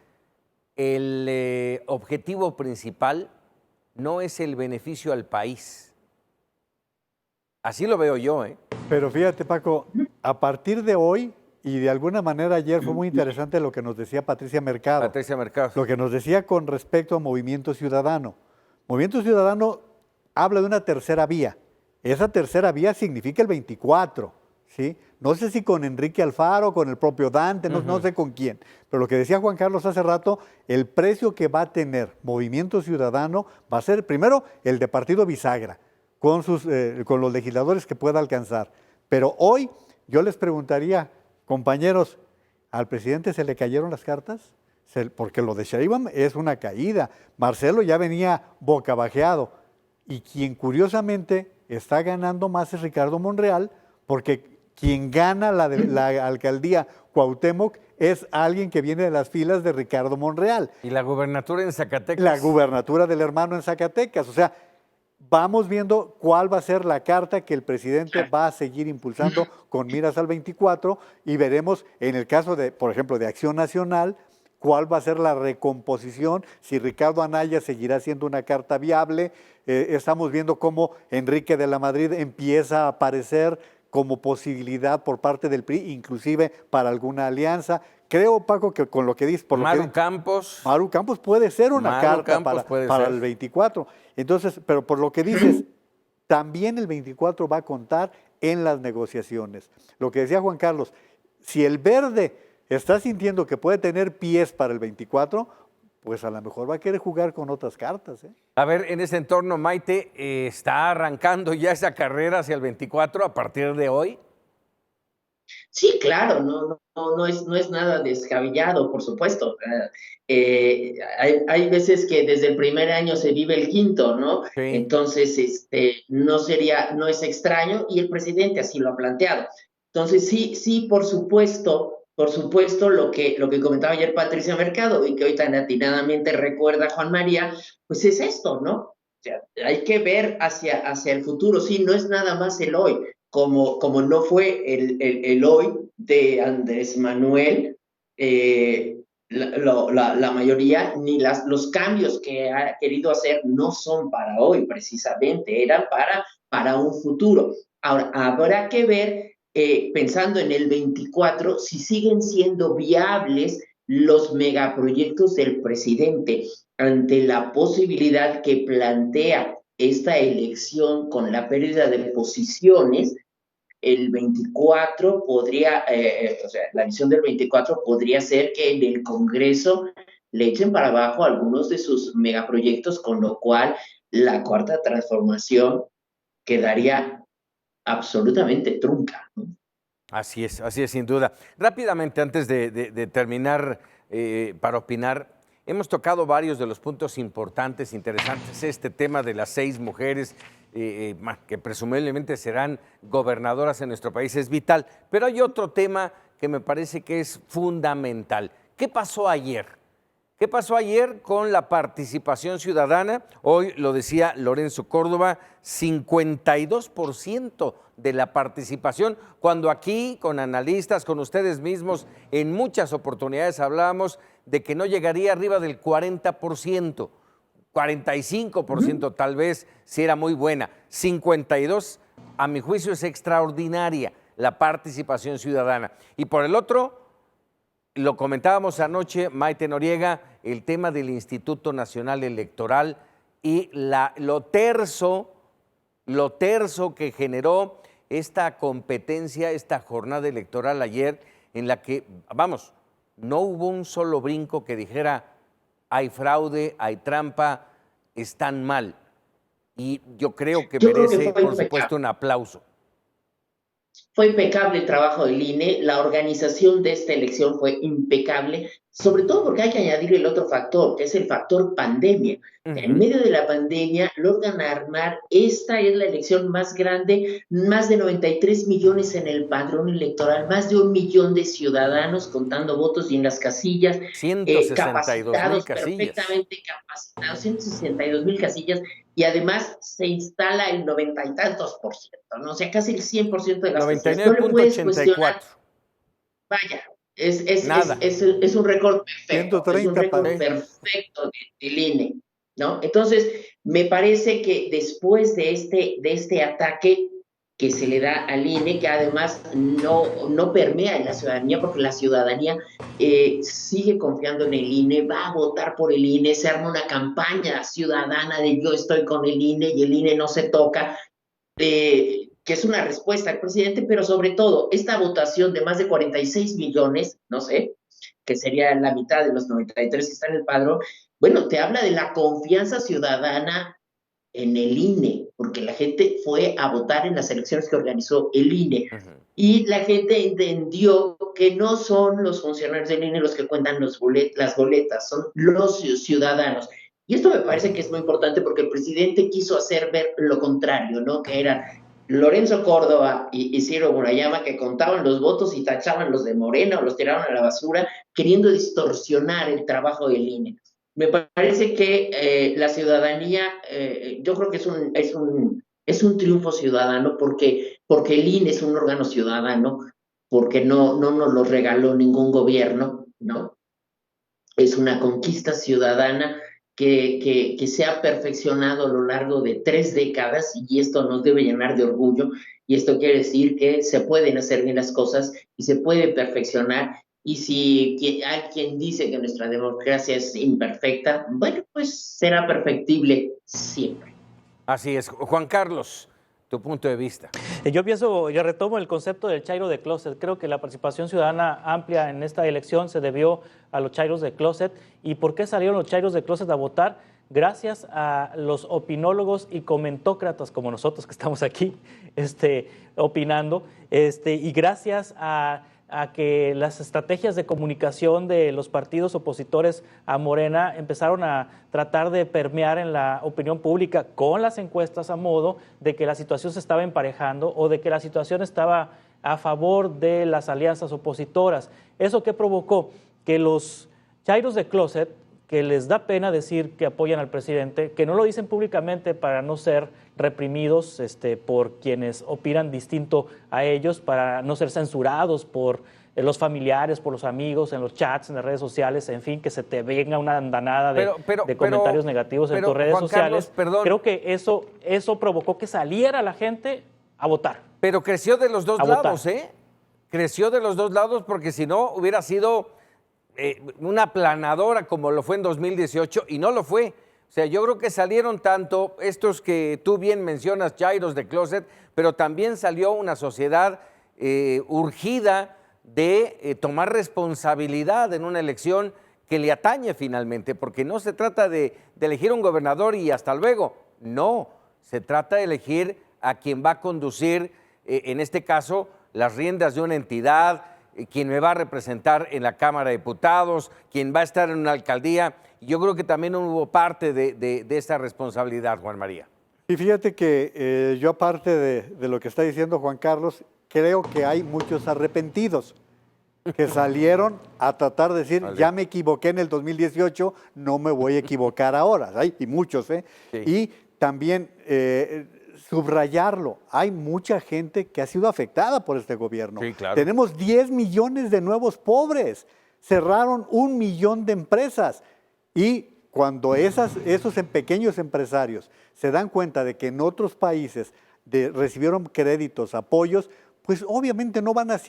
el objetivo principal no es el beneficio al país. Así lo veo yo, ¿eh? Pero fíjate, Paco, a partir de hoy, y de alguna manera ayer fue muy interesante lo que nos decía Patricia Mercado. Lo que nos decía con respecto a Movimiento Ciudadano. Movimiento Ciudadano habla de una tercera vía. Esa tercera vía significa el 24, ¿sí? No sé si con Enrique Alfaro, con el propio Dante, no sé con quién. Pero lo que decía Juan Carlos hace rato, el precio que va a tener Movimiento Ciudadano va a ser primero el de Partido Bisagra, con los legisladores que pueda alcanzar. Pero hoy yo les preguntaría, compañeros, ¿al presidente se le cayeron las cartas? Porque lo de Sheinbaum es una caída. Marcelo ya venía bocabajeado. Y quien curiosamente está ganando más es Ricardo Monreal, porque quien gana la alcaldía Cuauhtémoc es alguien que viene de las filas de Ricardo Monreal. ¿Y la gubernatura en Zacatecas? La gubernatura del hermano en Zacatecas. O sea, vamos viendo cuál va a ser la carta que el presidente va a seguir impulsando con miras al 24, y veremos en el caso de, por ejemplo, de Acción Nacional, cuál va a ser la recomposición, si Ricardo Anaya seguirá siendo una carta viable. Estamos viendo cómo Enrique de la Madrid empieza a aparecer como posibilidad por parte del PRI, inclusive para alguna alianza. Creo, Paco, que con lo que dices... Maru Campos puede ser una carta para el 24. Entonces, pero por lo que dices, también el 24 va a contar en las negociaciones. Lo que decía Juan Carlos, si el Verde está sintiendo que puede tener pies para el 24, pues a lo mejor va a querer jugar con otras cartas, ¿eh? A ver, en ese entorno, Maite, ¿está arrancando ya esa carrera hacia el 24 a partir de hoy? Sí, claro, no es nada descabellado, por supuesto. Hay veces que desde el primer año se vive el quinto, ¿no? Sí. Entonces, no es extraño, y el presidente así lo ha planteado. Entonces, sí, por supuesto, lo que comentaba ayer Patricia Mercado y que hoy tan atinadamente recuerda Juan María, pues es esto, ¿no? O sea, hay que ver hacia el futuro. Sí, no es nada más el hoy, como no fue el hoy de Andrés Manuel, la mayoría, ni los cambios que ha querido hacer no son para hoy precisamente, eran para un futuro. Ahora, habrá que ver, pensando en el 24, si siguen siendo viables los megaproyectos del presidente, ante la posibilidad que plantea esta elección con la pérdida de posiciones, el 24 podría, o sea, la visión del 24 podría ser que en el Congreso le echen para abajo algunos de sus megaproyectos, con lo cual la cuarta transformación quedaría absolutamente trunca, ¿no? Así es, sin duda. Rápidamente, antes de terminar para opinar, hemos tocado varios de los puntos importantes, interesantes. Este tema de las 6 mujeres que presumiblemente serán gobernadoras en nuestro país es vital. Pero hay otro tema que me parece que es fundamental. ¿Qué pasó ayer? ¿Qué pasó ayer con la participación ciudadana? Hoy lo decía Lorenzo Córdoba, 52% de la participación, cuando aquí con analistas, con ustedes mismos, en muchas oportunidades hablábamos de que no llegaría arriba del 40%, 45% tal vez, si era muy buena. 52%, a mi juicio, es extraordinaria la participación ciudadana. Y por el otro, lo comentábamos anoche, Maite Noriega, el tema del Instituto Nacional Electoral y lo terso que generó esta competencia, esta jornada electoral ayer, en la que, vamos, no hubo un solo brinco que dijera hay fraude, hay trampa, están mal. Y yo creo que merece, por supuesto, un aplauso. Fue impecable el trabajo del INE, la organización de esta elección fue impecable, sobre todo porque hay que añadir el otro factor, que es el factor pandemia. En medio de la pandemia logran armar, esta es la elección más grande, más de 93 millones en el padrón electoral, más de 1 millón de ciudadanos contando votos y en las casillas, 162,000 casillas. Perfectamente capacitados, 162,000 casillas, y además se instala el 90 y tantos por ciento, ¿no? O sea, casi el 100% de las casillas. No le puedes cuestionar. Vaya, es un récord perfecto. 130, es un récord perfecto del INE, ¿no? Entonces, me parece que después de este ataque que se le da al INE, que además no permea en la ciudadanía, porque la ciudadanía sigue confiando en el INE, va a votar por el INE, se arma una campaña ciudadana de yo estoy con el INE y el INE no se toca, que es una respuesta al presidente, pero sobre todo esta votación de más de 46 millones, no sé, que sería la mitad de los 93 que están en el padrón, bueno, te habla de la confianza ciudadana en el INE, porque la gente fue a votar en las elecciones que organizó el INE, y la gente entendió que no son los funcionarios del INE los que cuentan las boletas, son los ciudadanos. Y esto me parece que es muy importante porque el presidente quiso hacer ver lo contrario, ¿no? Que eran Lorenzo Córdoba y Ciro Murayama, que contaban los votos y tachaban los de Morena o los tiraban a la basura, queriendo distorsionar el trabajo del INE. Me parece que la ciudadanía, yo creo que es un triunfo ciudadano porque el INE es un órgano ciudadano, porque no nos lo regaló ningún gobierno, ¿no? Es una conquista ciudadana que se ha perfeccionado a lo largo de 3 décadas, y esto nos debe llenar de orgullo, y esto quiere decir que se pueden hacer bien las cosas y se puede perfeccionar. Y si hay quien dice que nuestra democracia es imperfecta, bueno, pues será perfectible siempre. Así es. Juan Carlos, tu punto de vista. Yo retomo el concepto del chairo de closet. Creo que la participación ciudadana amplia en esta elección se debió a los chairos de closet. ¿Y por qué salieron los chairos de closet a votar? Gracias a los opinólogos y comentócratas como nosotros que estamos aquí opinando, y gracias a que las estrategias de comunicación de los partidos opositores a Morena empezaron a tratar de permear en la opinión pública con las encuestas a modo de que la situación se estaba emparejando o de que la situación estaba a favor de las alianzas opositoras. ¿Eso qué provocó? Que los chairos de closet, que les da pena decir que apoyan al presidente, que no lo dicen públicamente para no ser reprimidos por quienes opinan distinto a ellos, para no ser censurados por los familiares, por los amigos, en los chats, en las redes sociales, en fin, que se te venga una andanada de comentarios negativos en tus redes sociales. Carlos, creo que eso provocó que saliera la gente a votar. Pero creció de los dos lados, ¿eh? Creció de los dos lados, porque si no hubiera sido una aplanadora como lo fue en 2018 y no lo fue. O sea, yo creo que salieron tanto estos que tú bien mencionas, Jairos de Closet, pero también salió una sociedad urgida de tomar responsabilidad en una elección que le atañe finalmente, porque no se trata de elegir un gobernador y hasta luego, no, se trata de elegir a quien va a conducir, en este caso, las riendas de una entidad, quien me va a representar en la Cámara de Diputados, quien va a estar en una alcaldía. Yo creo que también hubo parte de esa responsabilidad, Juan María. Y fíjate que yo, aparte de lo que está diciendo Juan Carlos, creo que hay muchos arrepentidos que salieron a tratar de decir, ya me equivoqué en el 2018, no me voy a equivocar ahora. Hay y muchos, ¿eh? Sí. Y también subrayarlo, hay mucha gente que ha sido afectada por este gobierno. Sí, claro. Tenemos 10 millones de nuevos pobres, cerraron 1 millón de empresas y cuando esos pequeños empresarios se dan cuenta de que en otros países recibieron créditos, apoyos, pues obviamente no van a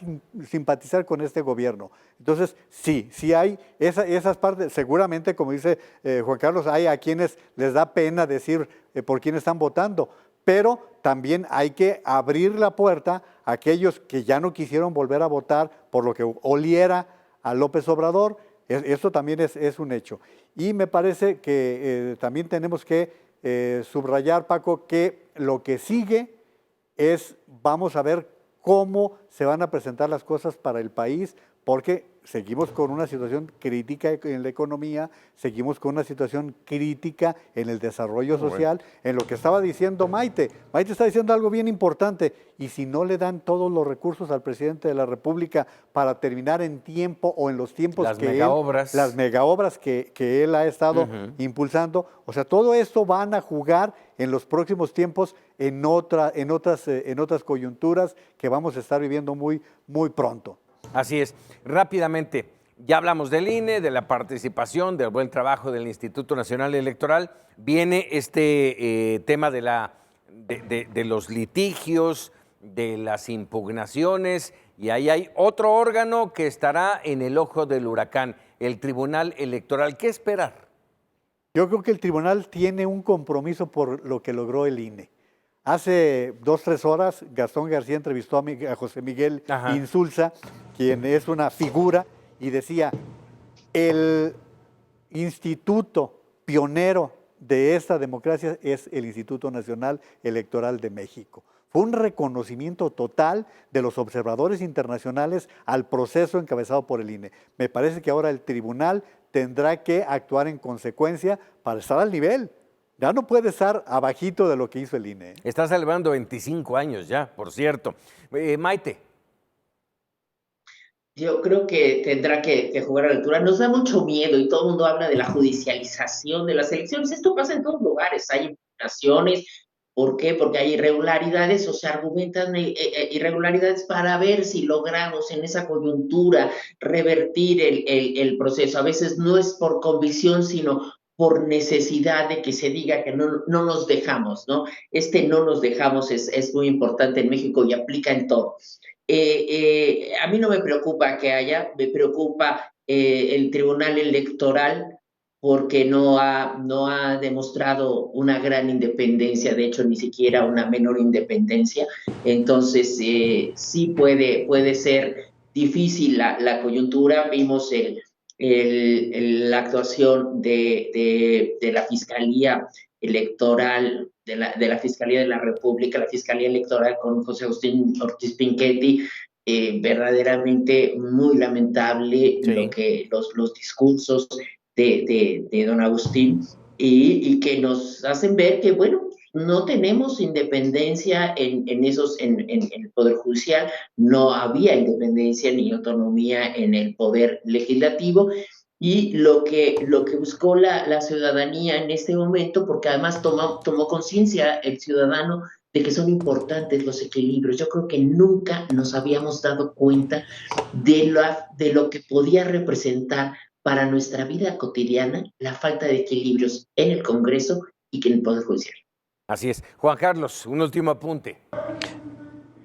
simpatizar con este gobierno. Entonces, sí hay esas partes. Seguramente, como dice Juan Carlos, hay a quienes les da pena decir por quién están votando, pero también hay que abrir la puerta a aquellos que ya no quisieron volver a votar por lo que oliera a López Obrador. Esto también es un hecho. Y me parece que también tenemos que subrayar, Paco, que lo que sigue es, vamos a ver cómo se van a presentar las cosas para el país, porque seguimos con una situación crítica en la economía, seguimos con una situación crítica en el desarrollo social, en lo que estaba diciendo Maite. Maite está diciendo algo bien importante, y si no le dan todos los recursos al presidente de la República para terminar en tiempo o en los tiempos las megaobras que él ha estado impulsando, o sea, todo esto van a jugar en los próximos tiempos en otras coyunturas que vamos a estar viviendo muy, muy pronto. Así es. Rápidamente, ya hablamos del INE, de la participación, del buen trabajo del Instituto Nacional Electoral. Viene este tema de los litigios, de las impugnaciones, y ahí hay otro órgano que estará en el ojo del huracán, el Tribunal Electoral. ¿Qué esperar? Yo creo que el tribunal tiene un compromiso por lo que logró el INE. Hace 2-3 horas, Gastón García entrevistó a José Miguel Insulza, quien es una figura, y decía, el instituto pionero de esta democracia es el Instituto Nacional Electoral de México. Fue un reconocimiento total de los observadores internacionales al proceso encabezado por el INE. Me parece que ahora el tribunal tendrá que actuar en consecuencia para estar al nivel. Ya no puede estar abajito de lo que hizo el INE. Está celebrando 25 años ya, por cierto. Maite. Yo creo que tendrá que jugar a la altura. Nos da mucho miedo y todo el mundo habla de la judicialización de las elecciones. Esto pasa en todos lugares. Hay impugnaciones. ¿Por qué? Porque hay irregularidades o se argumentan irregularidades para ver si logramos en esa coyuntura revertir el proceso. A veces no es por convicción, sino por necesidad de que se diga que no nos dejamos, ¿no? No nos dejamos es muy importante en México y aplica en todo. A mí no me preocupa que haya, me preocupa el Tribunal Electoral porque no ha demostrado una gran independencia, de hecho ni siquiera una menor independencia, entonces sí puede ser difícil la coyuntura. Vimos la actuación de la Fiscalía Electoral, de la Fiscalía de la República, la Fiscalía Electoral con José Agustín Ortiz Pinchetti, verdaderamente muy lamentable los discursos de don Agustín y que nos hacen ver que, bueno, no tenemos independencia en el Poder Judicial, no había independencia ni autonomía en el Poder Legislativo, y lo que buscó la ciudadanía en este momento, porque además tomó conciencia el ciudadano de que son importantes los equilibrios. Yo creo que nunca nos habíamos dado cuenta de lo que podía representar para nuestra vida cotidiana la falta de equilibrios en el Congreso y en el Poder Judicial. Así es. Juan Carlos, un último apunte.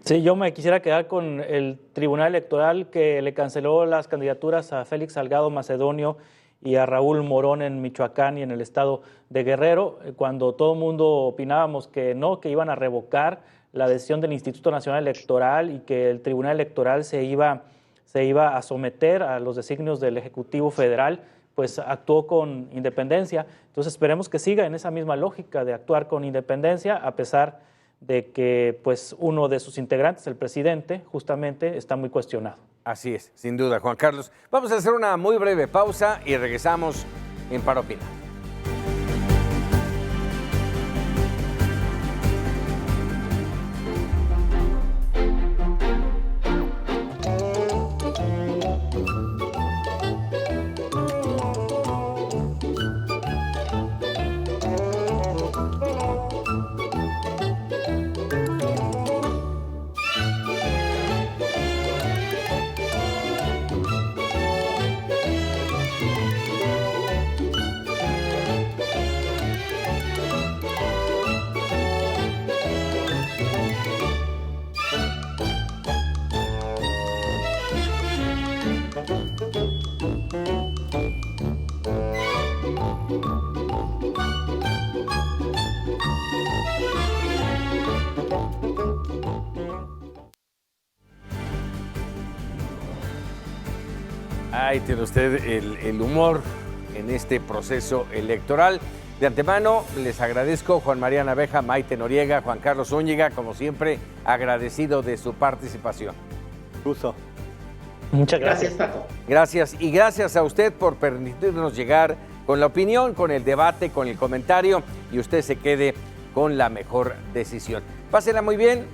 Sí, yo me quisiera quedar con el Tribunal Electoral que le canceló las candidaturas a Félix Salgado Macedonio y a Raúl Morón en Michoacán y en el estado de Guerrero, cuando todo el mundo opinábamos que no, que iban a revocar la decisión del Instituto Nacional Electoral y que el Tribunal Electoral se iba a someter a los designios del Ejecutivo Federal, pues actuó con independencia. Entonces esperemos que siga en esa misma lógica de actuar con independencia, a pesar de que pues uno de sus integrantes, el presidente, justamente está muy cuestionado. Así es, sin duda, Juan Carlos. Vamos a hacer una muy breve pausa y regresamos en Para Opinar. Ahí tiene usted el humor en este proceso electoral. De antemano, les agradezco, Juan María Naveja, Maite Noriega, Juan Carlos Zúñiga, como siempre, agradecido de su participación. Gusto. Muchas gracias. Gracias, Paco. Gracias, y gracias a usted por permitirnos llegar con la opinión, con el debate, con el comentario, y usted se quede con la mejor decisión. Pásenla muy bien.